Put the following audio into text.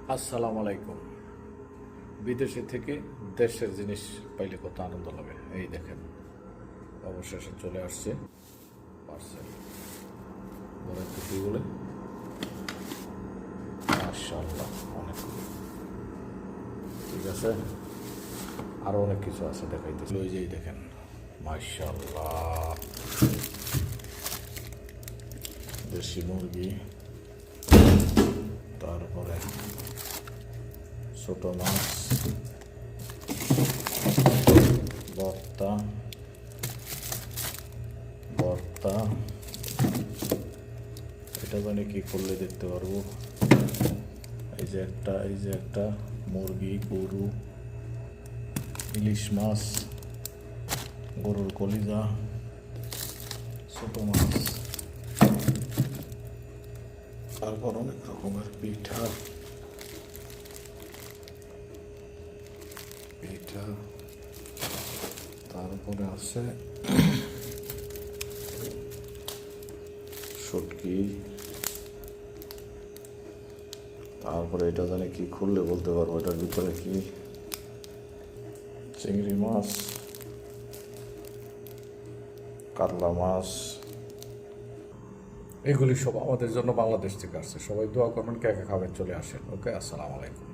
আসসালামু আলাইকুম। বিদেশে থেকে দেশের জিনিস পাইলে কত আনন্দ লাগে। এই দেখেন, অবশেষে চলে আসছে পার্সেল। বলে কি বলে, মাশাআল্লাহ, অনেক ঠিক আছে। আরো অনেক কিছু আছে দেখাইতেছিল, ওই যেই দেখেন, মাশাআল্লাহ, দেশি মুরগি, তারপরে ছোট মাছ, ভর্তা ভর্তা এটা জানি কি করলে দেখতে পারবো। এই যে একটা মুরগি, গরু, ইলিশ মাছ, গরুর কলিজা, ছোট মাছ, তারপর অনেক রকমের পিঠা, তারপরে আছে শুটকি, তারপরে এটা জানি কি খুললে বলতে পারবো এটার ভিতরে কি, চিংড়ি মাছ, কাতলা মাছ। এগুলি সব আমাদের জন্য বাংলাদেশ থেকে আসছে। সবাই দোয়া করবেন, কে কে খাবেন চলে আসেন। ওকে, আসসালামু আলাইকুম।